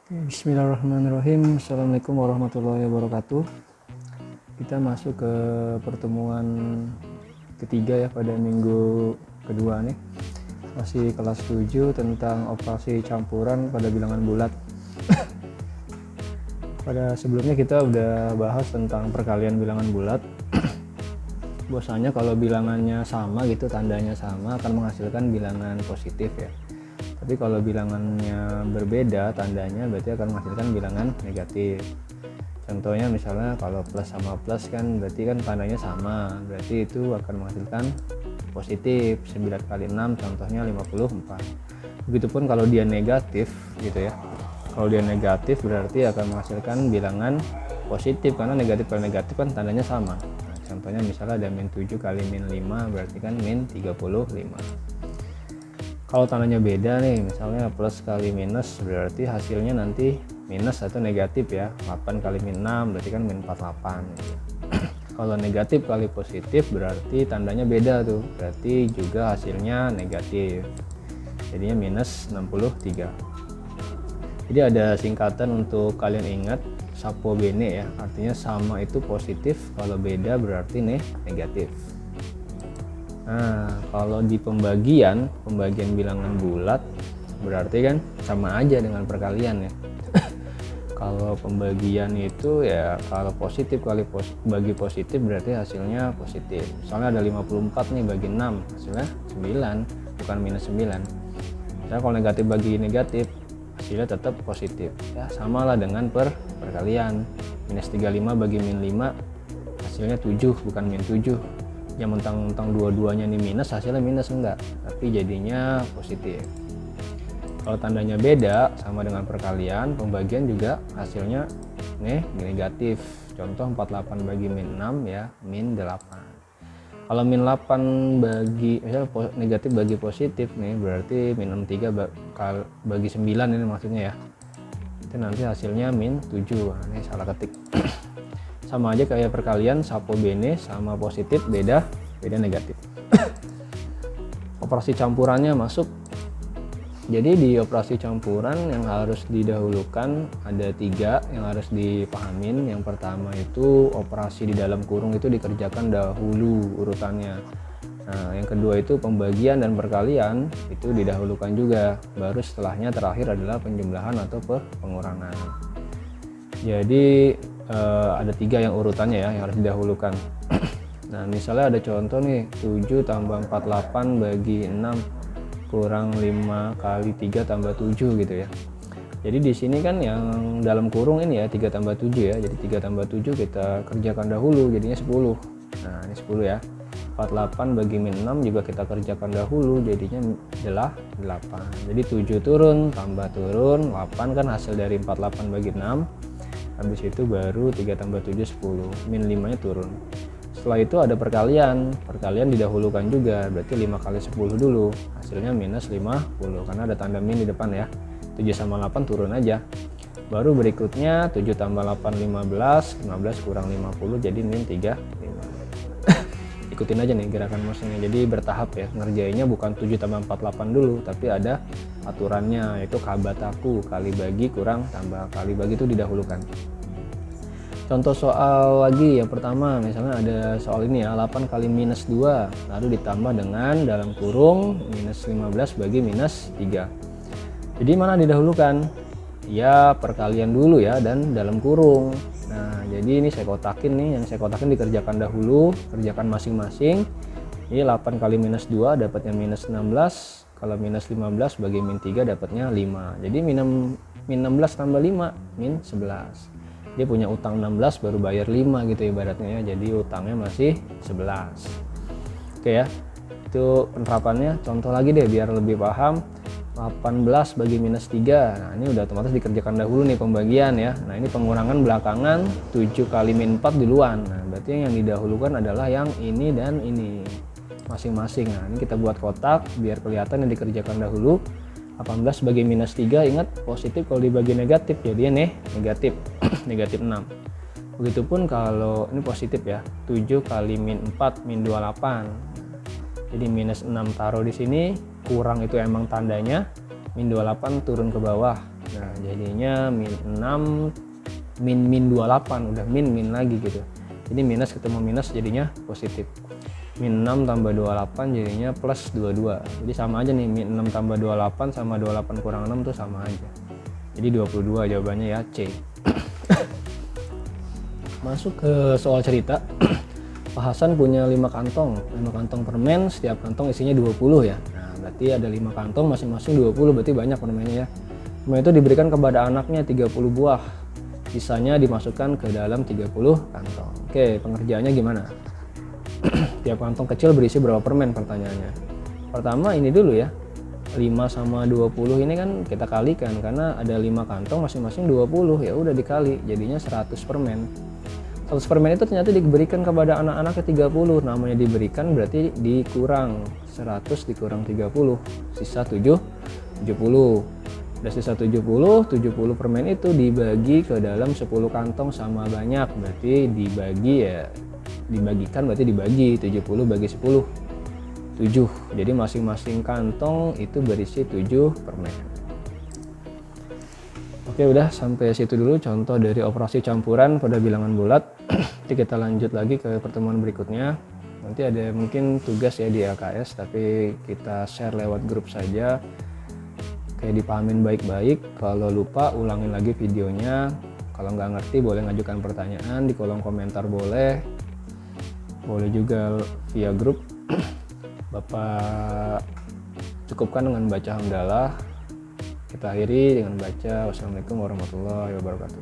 Bismillahirrahmanirrahim. Assalamualaikum warahmatullahi wabarakatuh. Kita masuk ke pertemuan ketiga ya pada minggu kedua nih. Masih kelas 7 tentang operasi campuran pada bilangan bulat. Pada sebelumnya kita udah bahas tentang perkalian bilangan bulat. Bahwasanya kalau bilangannya sama gitu, tandanya sama akan menghasilkan bilangan positif ya. Tapi kalau bilangannya berbeda tandanya berarti akan menghasilkan bilangan negatif. Contohnya misalnya kalau plus sama plus kan berarti kan tandanya sama, berarti itu akan menghasilkan positif. 9 kali 6 contohnya 54. Begitupun kalau dia negatif gitu ya. Kalau dia negatif berarti akan menghasilkan bilangan positif, karena negatif kali negatif kan tandanya sama. Nah, contohnya misalnya ada min 7 kali min 5 berarti kan min 35. Kalau tandanya beda nih, misalnya plus kali minus berarti hasilnya nanti minus atau negatif ya. 8 kali min 6 berarti kan min 48. Kalau negatif kali positif berarti tandanya beda tuh, berarti juga hasilnya negatif, jadinya minus 63. Jadi ada singkatan untuk kalian ingat, sapo bene ya, artinya sama itu positif, kalau beda berarti negatif. Nah, kalau di pembagian bilangan bulat berarti kan sama aja dengan perkalian ya. Kalau pembagian itu ya kalau positif kali bagi positif berarti hasilnya positif. Misalnya ada 54 nih bagi 6, hasilnya 9, bukan minus 9. Misalnya kalau negatif bagi negatif, hasilnya tetap positif. Ya, samalah dengan perkalian. Minus 35 bagi min 5, hasilnya 7, bukan min 7. Yang mentang-mentang dua-duanya nih minus, hasilnya minus enggak, tapi jadinya positif. Kalau tandanya beda sama dengan perkalian, pembagian juga hasilnya negatif. Contoh 48 bagi min 6 ya, min 8. Kalau min 8 bagi misalnya negatif bagi positif nih, berarti min 63 bagi 9 ini maksudnya ya. Itu nanti hasilnya min 7. Nah, ini salah ketik. Sama aja kayak perkalian, sapo bene sama positif beda negatif. Operasi campurannya masuk. Jadi di operasi campuran yang harus didahulukan ada 3 yang harus dipahamin. Yang pertama itu operasi di dalam kurung itu dikerjakan dahulu urutannya. Nah, yang kedua itu pembagian dan perkalian itu didahulukan juga. Baru setelahnya terakhir adalah penjumlahan atau pengurangan. Jadi ada 3 yang urutannya ya yang harus didahulukan. Nah, misalnya ada contoh nih, 7 tambah 48 bagi 6 kurang 5 kali 3 tambah 7 gitu ya. Jadi di sini kan yang dalam kurung ini ya 3 tambah 7 ya. Jadi 3 tambah 7 kita kerjakan dahulu jadinya 10. Nah, ini 10 ya. 48 bagi min 6 juga kita kerjakan dahulu jadinya adalah 8. Jadi 7 turun tambah turun 8 kan hasil dari 48 bagi 6. Habis itu baru 3 tambah 7 10, min 5 nya turun. Setelah itu ada perkalian didahulukan juga, berarti 5 kali 10 dulu, hasilnya minus 50 karena ada tanda min di depan ya. 7 sama 8 turun aja. Baru berikutnya 7 tambah 8 15, 15 kurang 50 jadi min 35. Ikutin aja nih gerakan mousenya, jadi bertahap ya, ngerjainnya bukan 7 tambah 48 dulu, tapi ada aturannya, yaitu kabataku, kali bagi kurang tambah kali bagi itu didahulukan. Contoh soal lagi yang pertama, misalnya ada soal ini ya, 8 kali minus 2 lalu ditambah dengan dalam kurung minus 15 bagi minus 3. Jadi mana didahulukan? Ya perkalian dulu ya dan dalam kurung. Nah, jadi ini saya kotakin nih, yang saya kotakin dikerjakan dahulu, kerjakan masing-masing. Ini 8 kali minus 2 dapatnya minus 16, kalau minus 15 bagi min 3 dapatnya 5. Jadi min 16 tambah 5, min 11. Dia punya utang 16 baru bayar 5 gitu ibaratnya ya, jadi utangnya masih 11. Oke ya, itu penerapannya. Contoh lagi deh biar lebih paham. 18 bagi minus 3, nah ini udah otomatis dikerjakan dahulu nih pembagian ya. Nah ini pengurangan belakangan, 7 kali min 4 duluan. Nah berarti yang didahulukan adalah yang ini dan ini masing-masing. Nah ini kita buat kotak biar kelihatan yang dikerjakan dahulu. 18 bagi minus 3, ingat positif kalau dibagi negatif jadinya negatif. Negatif 6. Begitupun kalau ini positif ya, 7 kali min 4 min 28. Jadi minus 6 taruh di sini, kurang itu emang tandanya, min 28 turun ke bawah, Nah jadinya min 6 min 28, udah min lagi gitu. Jadi minus ketemu minus jadinya positif. Min 6 tambah 28 jadinya plus 22. Jadi sama aja nih, min 6 tambah 28 sama 28 kurang 6 tuh sama aja. Jadi 22 jawabannya ya C. Masuk ke soal cerita. Pak Hasan punya 5 kantong permen, setiap kantong isinya 20 ya. Nah, berarti ada 5 kantong masing-masing 20, berarti banyak permennya ya. Permen itu diberikan kepada anaknya 30 buah. Sisanya dimasukkan ke dalam 30 kantong. Oke, pengerjaannya gimana? Tiap kantong kecil berisi berapa permen pertanyaannya. Pertama ini dulu ya. 5 sama 20 ini kan kita kalikan karena ada 5 kantong masing-masing 20, ya udah dikali jadinya 100 permen. 100 permen itu ternyata diberikan kepada anak-anaknya 30. Namanya diberikan berarti dikurang 100 dikurang 30, sisa 70. Udah sisa 70 permen itu dibagi ke dalam 10 kantong sama banyak, berarti dibagikan berarti dibagi 70 bagi 10 7. Jadi masing-masing kantong itu berisi 7 permen. Oke, udah sampai situ dulu contoh dari operasi campuran pada bilangan bulat. Nanti kita lanjut lagi ke pertemuan berikutnya. Nanti ada mungkin tugas ya di LKS, tapi kita share lewat grup saja. Kayak dipahamin baik-baik. Kalau lupa ulangin lagi videonya. Kalau nggak ngerti boleh ngajukan pertanyaan di kolom komentar, boleh juga via grup. Bapak cukupkan dengan baca hamdalah. Kita akhiri dengan baca wassalamualaikum warahmatullahi wabarakatuh.